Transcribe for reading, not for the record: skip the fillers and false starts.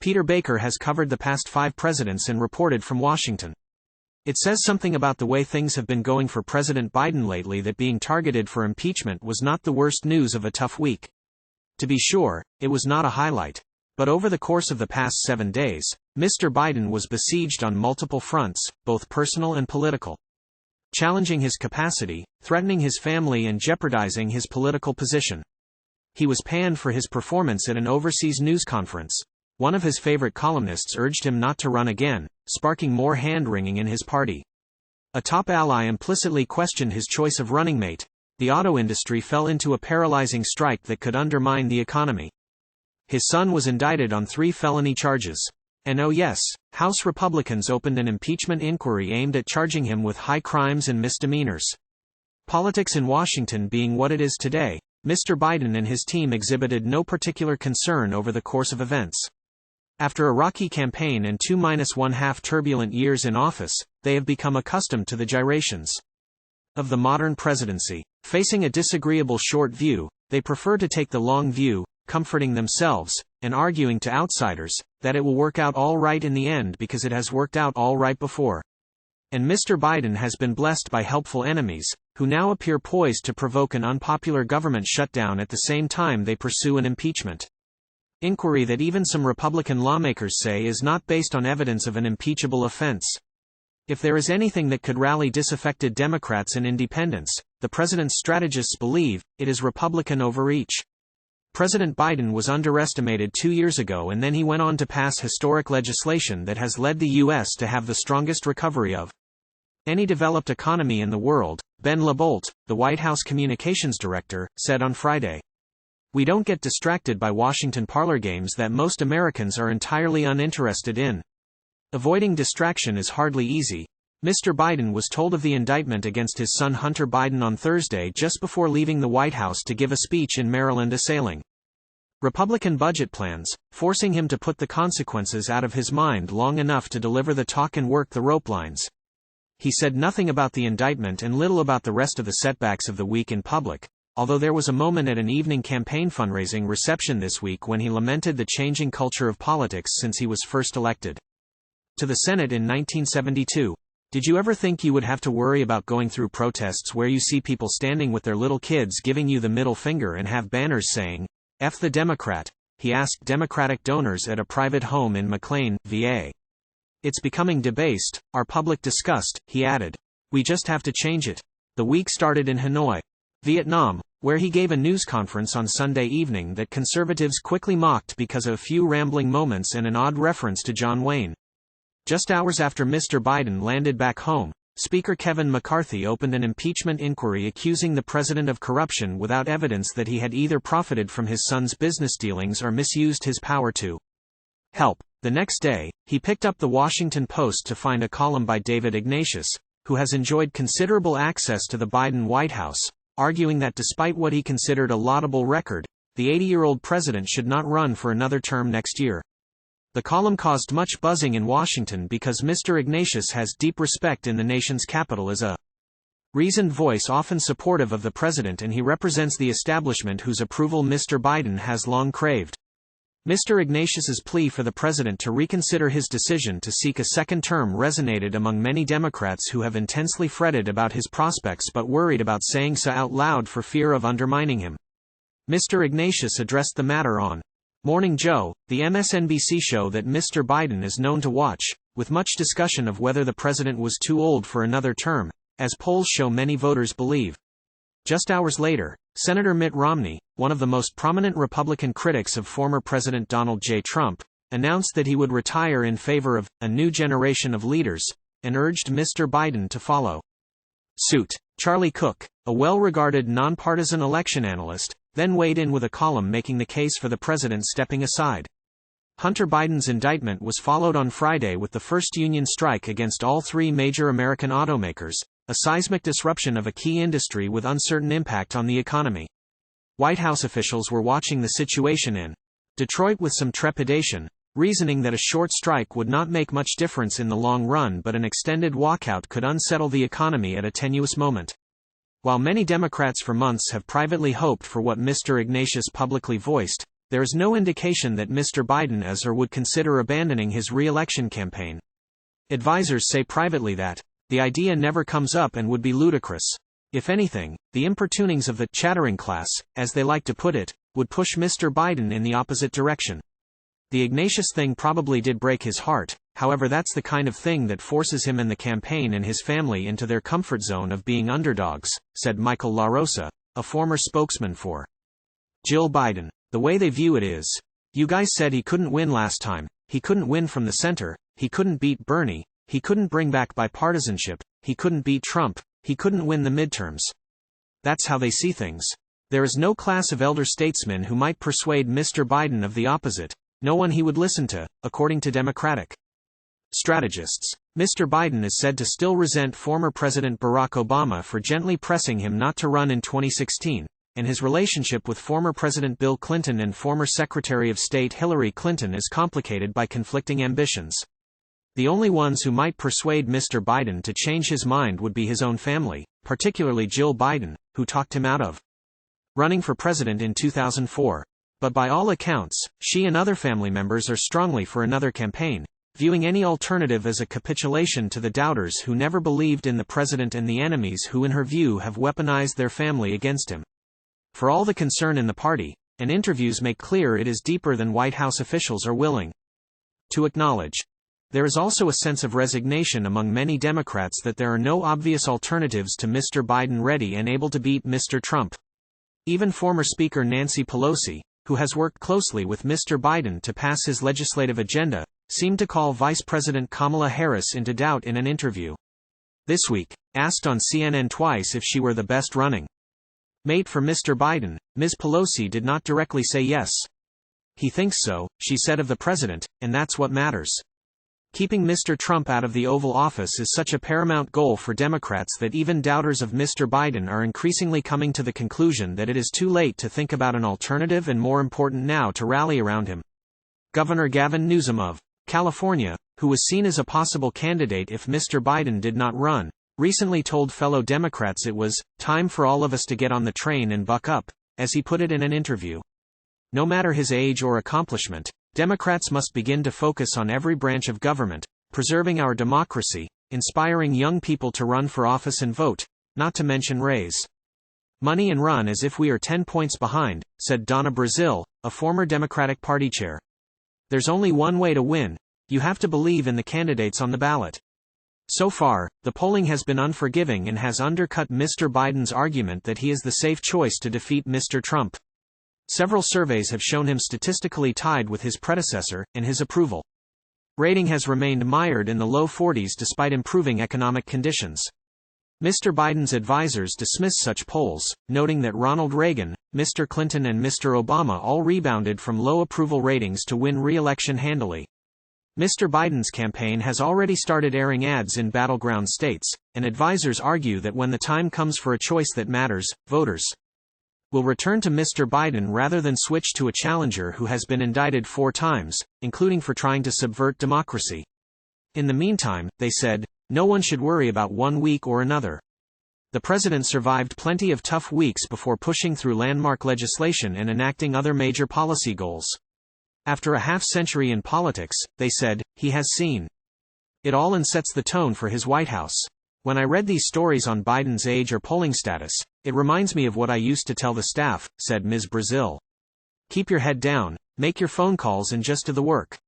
Peter Baker has covered the past 5 presidents and reported from Washington. It says something about the way things have been going for President Biden lately that being targeted for impeachment was not the worst news of a tough week. To be sure, it was not a highlight. But over the course of the past 7 days, Mr. Biden was besieged on multiple fronts, both personal and political. Challenging his capacity, threatening his family and jeopardizing his political position. He was panned for his performance at an overseas news conference. One of his favorite columnists urged him not to run again, sparking more hand-wringing in his party. A top ally implicitly questioned his choice of running mate. The auto industry fell into a paralyzing strike that could undermine the economy. His son was indicted on 3 felony charges. And oh yes, House Republicans opened an impeachment inquiry aimed at charging him with high crimes and misdemeanors. Politics in Washington being what it is today, Mr. Biden and his team exhibited no particular concern over the course of events. After a rocky campaign and 2-1/2 turbulent years in office, they have become accustomed to the gyrations of the modern presidency. Facing a disagreeable short view, they prefer to take the long view, comforting themselves, and arguing to outsiders, that it will work out all right in the end because it has worked out all right before. And Mr. Biden has been blessed by helpful enemies, who now appear poised to provoke an unpopular government shutdown at the same time they pursue an impeachment inquiry that even some Republican lawmakers say is not based on evidence of an impeachable offense. If there is anything that could rally disaffected Democrats and independents, the president's strategists believe, it is Republican overreach. President Biden was underestimated 2 years ago, and then he went on to pass historic legislation that has led the U.S. to have the strongest recovery of any developed economy in the world, Ben LaBolt, the White House communications director, said on Friday. We don't get distracted by Washington parlor games that most Americans are entirely uninterested in. Avoiding distraction is hardly easy. Mr. Biden was told of the indictment against his son Hunter Biden on Thursday just before leaving the White House to give a speech in Maryland assailing Republican budget plans, forcing him to put the consequences out of his mind long enough to deliver the talk and work the rope lines. He said nothing about the indictment and little about the rest of the setbacks of the week in public, although there was a moment at an evening campaign fundraising reception this week when he lamented the changing culture of politics since he was first elected to the Senate in 1972. Did you ever think you would have to worry about going through protests where you see people standing with their little kids giving you the middle finger and have banners saying, "F the Democrat," he asked Democratic donors at a private home in McLean, VA. It's becoming debased, our public disgust, he added. We just have to change it. The week started in Hanoi, Vietnam, where he gave a news conference on Sunday evening that conservatives quickly mocked because of a few rambling moments and an odd reference to John Wayne. Just hours after Mr. Biden landed back home, Speaker Kevin McCarthy opened an impeachment inquiry accusing the president of corruption without evidence that he had either profited from his son's business dealings or misused his power to help. The next day, he picked up the Washington Post to find a column by David Ignatius, who has enjoyed considerable access to the Biden White House, arguing that despite what he considered a laudable record, the 80-year-old president should not run for another term next year. The column caused much buzzing in Washington because Mr. Ignatius has deep respect in the nation's capital as a reasoned voice often supportive of the president, and he represents the establishment whose approval Mr. Biden has long craved. Mr. Ignatius's plea for the president to reconsider his decision to seek a second term resonated among many Democrats who have intensely fretted about his prospects but worried about saying so out loud for fear of undermining him. Mr. Ignatius addressed the matter on Morning Joe, the MSNBC show that Mr. Biden is known to watch, with much discussion of whether the president was too old for another term, as polls show many voters believe. Just hours later, Senator Mitt Romney, one of the most prominent Republican critics of former President Donald J. Trump, announced that he would retire in favor of a new generation of leaders, and urged Mr. Biden to follow suit. Charlie Cook, a well-regarded nonpartisan election analyst, then weighed in with a column making the case for the president stepping aside. Hunter Biden's indictment was followed on Friday with the first union strike against all 3 major American automakers, a seismic disruption of a key industry with uncertain impact on the economy. White House officials were watching the situation in Detroit with some trepidation, reasoning that a short strike would not make much difference in the long run, but an extended walkout could unsettle the economy at a tenuous moment. While many Democrats for months have privately hoped for what Mr. Ignatius publicly voiced, There is no indication that Mr. Biden is or would consider abandoning his re-election campaign. Advisors say privately that the idea never comes up and would be ludicrous. If anything, the importunings of the chattering class, as they like to put it, would push Mr. Biden in the opposite direction. The Ignatius thing probably did break his heart, however that's the kind of thing that forces him and the campaign and his family into their comfort zone of being underdogs, said Michael LaRosa, a former spokesman for Jill Biden. The way they view it is, you guys said he couldn't win last time, he couldn't win from the center, he couldn't beat Bernie, he couldn't bring back bipartisanship, he couldn't beat Trump, he couldn't win the midterms. That's how they see things. There is no class of elder statesmen who might persuade Mr. Biden of the opposite, no one he would listen to, according to Democratic strategists. Mr. Biden is said to still resent former President Barack Obama for gently pressing him not to run in 2016, and his relationship with former President Bill Clinton and former Secretary of State Hillary Clinton is complicated by conflicting ambitions. The only ones who might persuade Mr. Biden to change his mind would be his own family, particularly Jill Biden, who talked him out of running for president in 2004. But by all accounts, she and other family members are strongly for another campaign, viewing any alternative as a capitulation to the doubters who never believed in the president and the enemies who in her view have weaponized their family against him. For all the concern in the party, and interviews make clear it is deeper than White House officials are willing to acknowledge. There is also a sense of resignation among many Democrats that there are no obvious alternatives to Mr. Biden ready and able to beat Mr. Trump. Even former Speaker Nancy Pelosi, who has worked closely with Mr. Biden to pass his legislative agenda, seemed to call Vice President Kamala Harris into doubt in an interview this week. Asked on CNN twice if she were the best running mate for Mr. Biden, Ms. Pelosi did not directly say yes. He thinks so, she said of the president, and that's what matters. Keeping Mr. Trump out of the Oval Office is such a paramount goal for Democrats that even doubters of Mr. Biden are increasingly coming to the conclusion that it is too late to think about an alternative and more important now to rally around him. Governor Gavin Newsom of California, who was seen as a possible candidate if Mr. Biden did not run, recently told fellow Democrats it was time for all of us to get on the train and buck up, as he put it in an interview. No matter his age or accomplishment, Democrats must begin to focus on every branch of government, preserving our democracy, inspiring young people to run for office and vote, not to mention raise money and run as if we are 10 points behind, said Donna Brazile, a former Democratic Party chair. There's only one way to win. You have to believe in the candidates on the ballot. So far, the polling has been unforgiving and has undercut Mr. Biden's argument that he is the safe choice to defeat Mr. Trump. Several surveys have shown him statistically tied with his predecessor, and his approval rating has remained mired in the low 40s despite improving economic conditions. Mr. Biden's advisors dismiss such polls, noting that Ronald Reagan, Mr. Clinton and Mr. Obama all rebounded from low approval ratings to win re-election handily. Mr. Biden's campaign has already started airing ads in battleground states, and advisors argue that when the time comes for a choice that matters, voters will return to Mr. Biden rather than switch to a challenger who has been indicted 4 times, including for trying to subvert democracy. In the meantime, they said, no one should worry about one week or another. The president survived plenty of tough weeks before pushing through landmark legislation and enacting other major policy goals. After a half-century in politics, they said, he has seen it all and sets the tone for his White House. When I read these stories on Biden's age or polling status, it reminds me of what I used to tell the staff, said Ms. Brazile. Keep your head down, make your phone calls and just do the work.